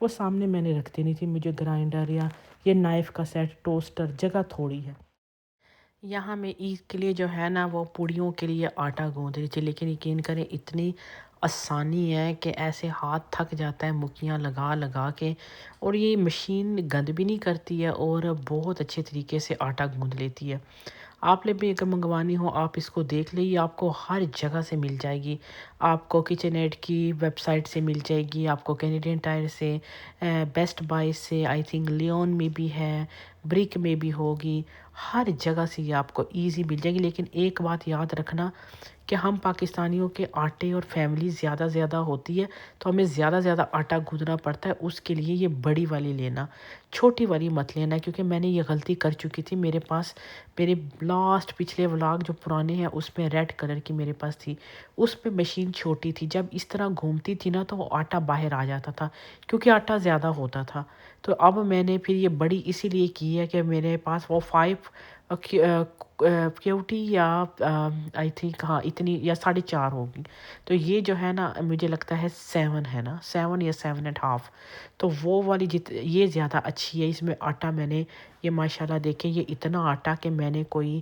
وہ سامنے میں نے رکھتی نہیں تھی، مجھے گرائنڈر یا یہ نائف کا سیٹ، ٹوسٹر، جگہ تھوڑی ہے۔ یہاں میں عید کے لیے جو ہے نا وہ پوڑیوں کے لیے آٹا گوندھ رہی تھی، لیکن یقین کریں اتنی آسانی ہے کہ ایسے ہاتھ تھک جاتا ہے مکھیاں لگا لگا کے، اور یہ مشین گند بھی نہیں کرتی ہے اور بہت اچھے طریقے سے آٹا گوندھ لیتی ہے۔ آپ نے بھی اگر منگوانی ہو آپ اس کو دیکھ لیں، یہ آپ کو ہر جگہ سے مل جائے گی۔ آپ کو کچن ایڈ کی ویب سائٹ سے مل جائے گی، آپ کو کینیڈین ٹائر سے، بیسٹ بائی سے، آئی تھنک لیون میں بھی ہے، برک میں بھی ہوگی، ہر جگہ سے یہ آپ کو ایزی مل جائے گی۔ لیکن ایک بات یاد رکھنا کہ ہم پاکستانیوں کے آٹے اور فیملی زیادہ ہوتی ہے تو ہمیں زیادہ آٹا گوندنا پڑتا ہے، اس کے لیے یہ بڑی والی لینا، چھوٹی والی مت لینا، کیونکہ میں نے یہ غلطی کر چکی تھی۔ میرے پاس میرے لاسٹ پچھلے ولاگ جو پرانے ہیں اس میں ریڈ کلر کی میرے پاس تھی، اس پہ مشین چھوٹی تھی، جب اس طرح گھومتی تھی نا تو وہ آٹا باہر آ جاتا تھا کیونکہ آٹا زیادہ ہوتا تھا۔ تو اب میں نے پھر یہ بڑی اسی لیے کی ہے کہ میرے پاس وہ 5 کیوٹی یا آئی تھنک ہاں اتنی یا 4.5 ہوگی، تو یہ جو ہے نا مجھے لگتا ہے 7 ہے نا، 7 یا 7.5، تو وہ والی یہ زیادہ اچھی ہے۔ اس میں آٹا میں نے یہ ماشاءاللہ دیکھیں، یہ اتنا آٹا کہ میں نے کوئی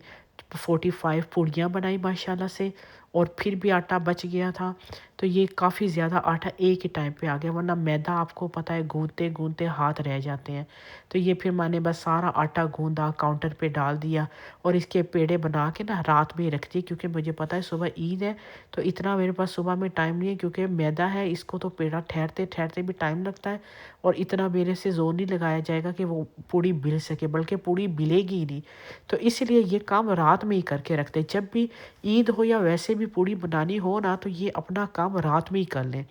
45 پوڑیاں بنائی ماشاءاللہ سے، اور پھر بھی آٹا بچ گیا تھا۔ تو یہ کافی زیادہ آٹا ایک ہی ٹائم پہ آ گیا، ورنہ میدا آپ کو پتہ ہے گوندتے گوندتے ہاتھ رہ جاتے ہیں۔ تو یہ پھر میں نے بس سارا آٹا گوندا کاؤنٹر پہ ڈال دیا اور اس کے پیڑے بنا کے نا رات میں رکھ دی، کیونکہ مجھے پتہ ہے صبح عید ہے تو اتنا میرے پاس صبح میں ٹائم نہیں ہے، کیونکہ میدا ہے اس کو تو پیڑا ٹھہرتے بھی ٹائم لگتا ہے، اور اتنا میرے سے زور نہیں لگایا جائے گا کہ وہ پوڑی بل سکے، بلکہ پوڑی بلے گی نہیں۔ تو اس لیے یہ کام رات میں ہی کر کے رکھتے، جب بھی عید ہو یا ویسے بھی پوڑی بنانی ہو نا تو یہ اپنا کام رات میں ہی کر لیں۔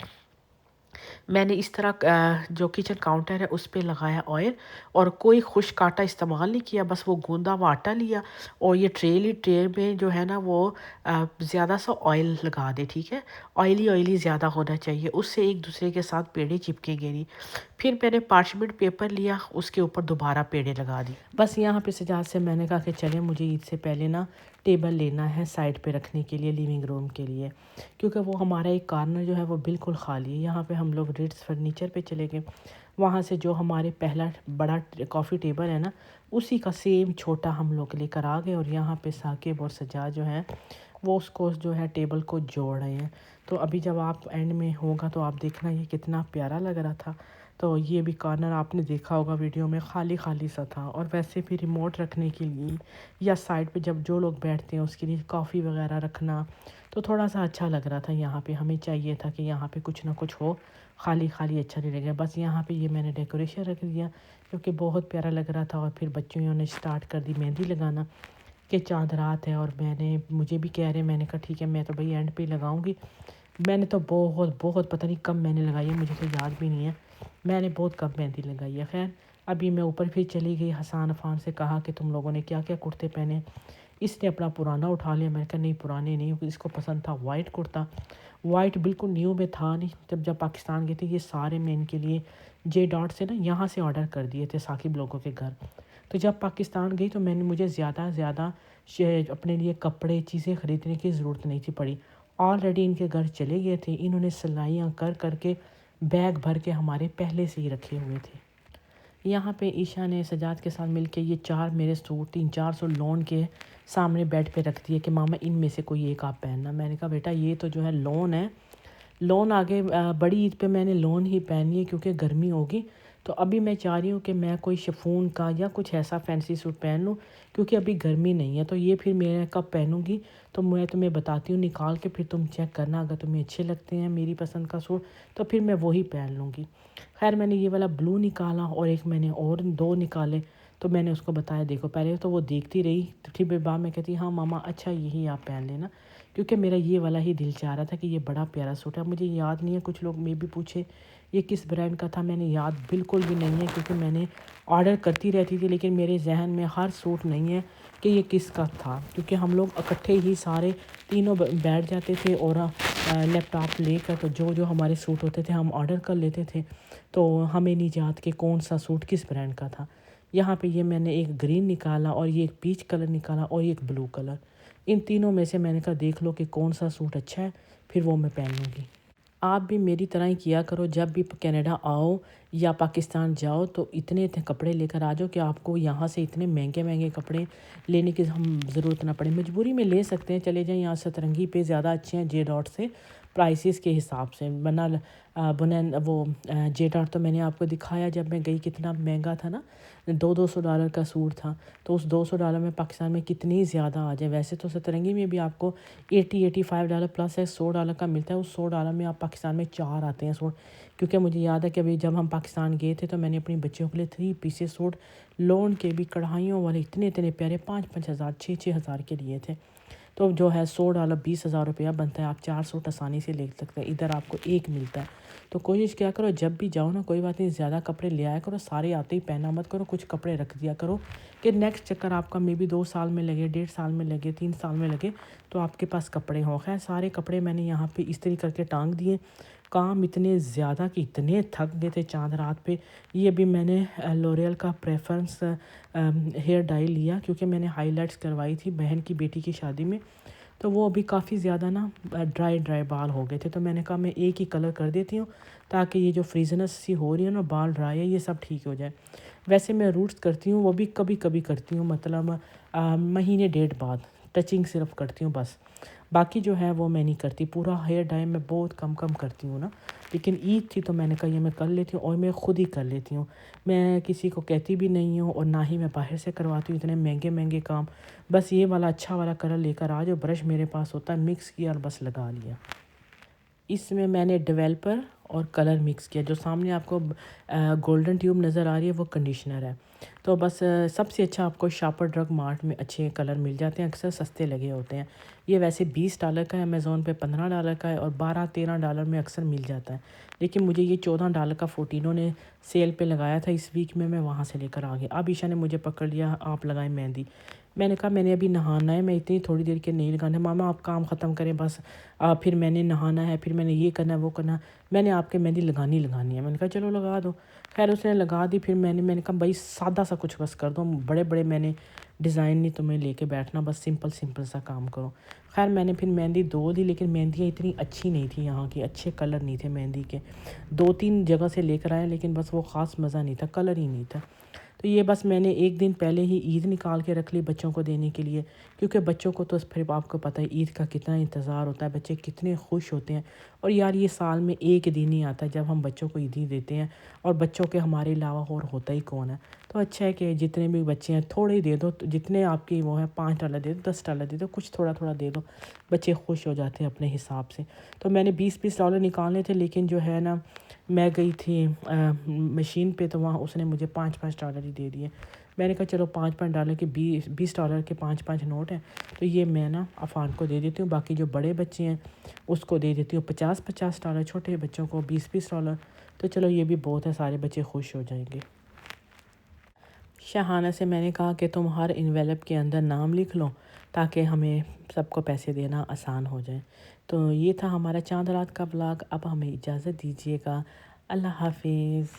میں نے اس طرح جو کچن کاؤنٹر ہے اس پہ لگایا آئل، اور کوئی خشک آٹا استعمال نہیں کیا، بس وہ گوندا ہوا آٹا لیا، اور یہ ٹرے میں جو ہے نا وہ زیادہ سا آئل لگا دے، ٹھیک ہے، آئلی زیادہ ہونا چاہیے، اس سے ایک دوسرے کے ساتھ پیڑے چپکیں گے نہیں۔ پھر میں نے پارچمنٹ پیپر لیا، اس کے اوپر دوبارہ پیڑے لگا دی۔ بس یہاں پہ سجاد سے میں نے کہا کہ چلیں مجھے عید سے پہلے نا ٹیبل لینا ہے سائڈ پہ رکھنے کے لیے، لیونگ روم کے لیے، کیونکہ وہ ہمارا ایک کارنر جو ہے وہ بالکل خالی ہے۔ یہاں پہ ہم لوگ ریٹس فرنیچر پہ چلے گئے، وہاں سے جو ہمارے پہلا بڑا کافی ٹیبل ہے نا اسی کا سیم چھوٹا ہم لوگ لے کر آ گئے، اور یہاں پہ ثاقب اور سجاد جو ہیں وہ اس کو جو ہے ٹیبل کو جوڑ رہے ہیں۔ تو ابھی جب آپ اینڈ میں ہوگا تو آپ دیکھنا یہ کتنا پیارا لگ رہا تھا۔ تو یہ بھی کارنر آپ نے دیکھا ہوگا ویڈیو میں، خالی سا تھا، اور ویسے بھی ریموٹ رکھنے کے لیے یا سائڈ پہ جب جو لوگ بیٹھتے ہیں اس کے لیے کافی وغیرہ رکھنا تو تھوڑا سا اچھا لگ رہا تھا۔ یہاں پہ ہمیں چاہیے تھا کہ یہاں پہ کچھ نہ کچھ ہو، خالی اچھا نہیں لگے۔ بس یہاں پہ یہ میں نے ڈیکوریشن رکھ دیا کیونکہ بہت پیارا لگ رہا تھا، اور پھر بچوں نے سٹارٹ کر دی مہندی لگانا کہ چاند رات ہے، اور مجھے بھی کہہ رہے، میں نے کہا ٹھیک ہے میں تو بھائی اینڈ پہ لگاؤں گی۔ میں نے تو بہت پتہ نہیں کب میں نے لگائی ہے، مجھے تو یاد بھی نہیں ہے، میں نے بہت کم مہندی لگائی ہے۔ خیر ابھی میں اوپر پھر چلی گئی، حسان عفان سے کہا کہ تم لوگوں نے کیا کرتے پہنے، اس نے اپنا پرانا اٹھا لیا۔ میں نے کہا نہیں پرانے نہیں، اس کو پسند تھا وائٹ کرتا، وائٹ بالکل نیو میں تھا نہیں۔ جب پاکستان گئے تھے یہ سارے میں ان کے لیے جے ڈاٹ سے نا یہاں سے آرڈر کر دیے تھے ثاقب لوگوں کے گھر۔ تو جب پاکستان گئی تو مجھے زیادہ اپنے لیے کپڑے چیزیں خریدنے کی ضرورت نہیں تھی پڑی، آلریڈی ان کے گھر چلے گئے تھے، انہوں نے سلائیاں کر کے بیگ بھر کے ہمارے پہلے سے ہی رکھے ہوئے تھے۔ یہاں پہ عشا نے سجاد کے ساتھ مل کے یہ 4 میرے سوٹ 300-400 لون کے سامنے بیڈ پہ رکھ دیے کہ ماما ان میں سے کوئی ایک آپ پہننا۔ میں نے کہا بیٹا یہ تو جو ہے لون ہے، لون آگے بڑی عید پہ میں نے لون ہی پہنی ہے کیونکہ گرمی ہوگی، تو ابھی میں چاہ رہی ہوں کہ میں کوئی شفون کا یا کچھ ایسا فینسی سوٹ پہن لوں کیونکہ ابھی گرمی نہیں ہے۔ تو یہ پھر میں کب پہنوں گی تو میں تمہیں بتاتی ہوں نکال کے، پھر تم چیک کرنا، اگر تمہیں اچھے لگتے ہیں میری پسند کا سوٹ تو پھر میں وہی پہن لوں گی۔ خیر میں نے یہ والا بلو نکالا، اور ایک میں نے اور 2 نکالے، تو میں نے اس کو بتایا دیکھو، پہلے تو وہ دیکھتی رہی، پھر بعد میں کہتی ہاں ماما اچھا یہی آپ پہن لینا، کیونکہ میرا یہ والا ہی دل چاہ رہا تھا کہ یہ بڑا پیارا سوٹ ہے۔ مجھے یاد نہیں ہے، کچھ لوگ میں بھی پوچھے یہ کس برانڈ کا تھا، میں نے یاد بالکل بھی نہیں ہے کیونکہ میں نے آرڈر کرتی رہتی تھی، لیکن میرے ذہن میں ہر سوٹ نہیں ہے کہ یہ کس کا تھا، کیونکہ ہم لوگ اکٹھے ہی سارے تینوں بیٹھ جاتے تھے اور لیپ ٹاپ لے کر تو جو ہمارے سوٹ ہوتے تھے ہم آرڈر کر لیتے تھے، تو ہمیں نہیں یاد کہ کون سا سوٹ کس برانڈ کا تھا۔ یہاں پہ یہ میں نے ایک گرین نکالا، اور یہ ایک پیچ کلر نکالا، اور ایک بلو کلر، ان تینوں میں سے میں نے کہا دیکھ لو کہ کون سا سوٹ اچھا ہے، پھر وہ میں پہن لوں گی۔ آپ بھی میری طرح ہی کیا کرو، جب بھی کینیڈا آؤ یا پاکستان جاؤ تو اتنے کپڑے لے کر آ جاؤ کہ آپ کو یہاں سے اتنے مہنگے مہنگے کپڑے لینے کی ہم ضرورت نہ پڑے۔ مجبوری میں لے سکتے ہیں، چلے جائیں، یہاں سترنگی پہ زیادہ اچھے ہیں جے ڈاٹ سے پرائسز کے حساب سے، ورنہ بنین وہ جے ڈاٹ تو میں نے آپ کو دکھایا جب میں گئی کتنا مہنگا تھا نا، $200 کا سوٹ تھا، تو اس $200 میں پاکستان میں کتنی زیادہ آ جائے۔ ویسے تو سترنگی میں بھی آپ کو $85 پلس ہے، $100 کا ملتا ہے، اس $100 میں آپ پاکستان میں 4 آتے ہیں سوٹ۔ کیونکہ مجھے یاد ہے کہ ابھی جب ہم پاکستان گئے تھے تو میں نے اپنی بچیوں کے لیے 3 پیسز سوٹ لون کے بھی کڑھائیوں والے اتنے اتنے پیارے 5-5 ہزار 6-6 ہزار کے لیے تھے، تو جو ہے $100 20,000 بنتا ہے، آپ 4 سوٹ آسانی سے لے سکتے ہیں، ادھر آپ کو ایک ملتا ہے۔ تو کوشش کیا کرو جب بھی جاؤ نا، کوئی بات نہیں، زیادہ کپڑے لے آیا کرو، سارے آتے ہی پہنا مت کرو، کچھ کپڑے رکھ دیا کرو کہ نیکسٹ چکر آپ کا بھی 2 سال میں لگے، 1.5 سال میں لگے، 3 سال میں لگے تو آپ کے پاس کپڑے ہوں۔ خیر سارے کپڑے میں نے یہاں پہ استری کر کے ٹانگ دیے، کام اتنے زیادہ کہ اتنے تھک گئے تھے چاند رات پہ۔ یہ بھی میں نے لوریل کا پریفرنس ہیئر ڈائی لیا کیونکہ میں نے ہائی لائٹس کروائی تھی بہن کی بیٹی کی شادی میں، تو وہ ابھی کافی زیادہ نا ڈرائی بال ہو گئے تھے، تو میں نے کہا میں ایک ہی کلر کر دیتی ہوں تاکہ یہ جو فریزنس سی ہو رہی ہے نا، بال ڈرائی ہے، یہ سب ٹھیک ہو جائے۔ ویسے میں روٹس کرتی ہوں وہ بھی کبھی کبھی کرتی ہوں، مطلب مہینے 1.5 بعد ٹچنگ صرف کرتی ہوں بس، باقی جو ہے وہ میں نہیں کرتی۔ پورا ہیئر ڈائی میں بہت کم کرتی ہوں نا، لیکن عید تھی تو میں نے کہا یہ میں کر لیتی ہوں، اور میں خود ہی کر لیتی ہوں، میں کسی کو کہتی بھی نہیں ہوں اور نہ ہی میں باہر سے کرواتی ہوں اتنے مہنگے مہنگے کام۔ بس یہ والا اچھا والا کلر لے کر آ جو، برش میرے پاس ہوتا ہے، مکس کیا اور بس لگا لیا۔ اس میں نے ڈیولپر اور کلر مکس کیا، جو سامنے آپ کو گولڈن ٹیوب نظر آ رہی ہے وہ کنڈیشنر ہے۔ تو بس سب سے اچھا آپ کو شاپر ڈرگ مارٹ میں اچھے کلر مل جاتے ہیں، اکثر سستے لگے ہوتے ہیں۔ یہ ویسے $20 کا ہے، امیزون پہ $15 کا ہے، اور $12-13 میں اکثر مل جاتا ہے، لیکن مجھے یہ $14 کا فورٹینو نے سیل پہ لگایا تھا اس ویک میں وہاں سے لے کر آ گیا۔ اب عائشہ نے مجھے پکڑ لیا، آپ لگائیں مہندی۔ میں نے کہا میں نے ابھی نہانا ہے، میں اتنی تھوڑی دیر کے نہیں لگانا ہے، ماما آپ کام ختم کریں بس، پھر میں نے نہانا ہے، پھر میں نے یہ کرنا ہے وہ کرنا ہے، میں نے آپ کے مہندی لگانی ہے۔ میں نے کہا چلو لگا دو، خیر اس نے لگا دی۔ پھر میں نے کہا بھائی سادہ سا کچھ بس کر دو، بڑے بڑے میں نے ڈیزائن نہیں تمہیں لے کے بیٹھنا، بس سمپل سا کام کرو۔ خیر میں نے پھر مہندی 2 دی، لیکن مہندیاں اتنی اچھی نہیں تھیں، یہاں کی اچھے کلر نہیں تھے مہندی کے، 2-3 جگہ سے لے کر آیا لیکن بس وہ خاص مزہ نہیں تھا، کلر ہی نہیں تھا۔ تو یہ بس میں نے ایک دن پہلے ہی عید نکال کے رکھ لی بچوں کو دینے کے لیے، کیونکہ بچوں کو تو پھر آپ کو پتہ ہے عید کا کتنا انتظار ہوتا ہے، بچے کتنے خوش ہوتے ہیں، اور یار یہ سال میں ایک دن ہی آتا ہے جب ہم بچوں کو عیدی دیتے ہیں، اور بچوں کے ہمارے علاوہ اور ہوتا ہی کون ہے۔ تو اچھا ہے کہ جتنے بھی بچے ہیں تھوڑے ہی دے دو، جتنے آپ کی وہ ہیں $5 دے دو، $10 دے دو، کچھ تھوڑا تھوڑا دے دو، بچے خوش ہو جاتے ہیں اپنے حساب سے۔ تو میں نے $20 نکالنے تھے، لیکن جو ہے نا میں گئی تھی مشین پہ، تو وہاں اس نے مجھے $5 ہی دے دیے۔ میں نے کہا چلو $5 کے $20 کے 5 نوٹ ہیں، تو یہ میں نا عفان کو دے دیتی ہوں، باقی جو بڑے بچے ہیں اس کو دے دیتی ہوں $50 چھوٹے بچوں کو $20 تو چلو یہ بھی بہت ہے، سارے بچے خوش ہو جائیں گے۔ شاہانہ سے میں نے کہا کہ تم ہر انویلپ کے اندر نام لکھ لو تاکہ ہمیں سب کو پیسے دینا آسان ہو جائے۔ تو یہ تھا ہمارا چاند رات کا بلاگ، اب ہمیں اجازت دیجیے گا، اللہ حافظ۔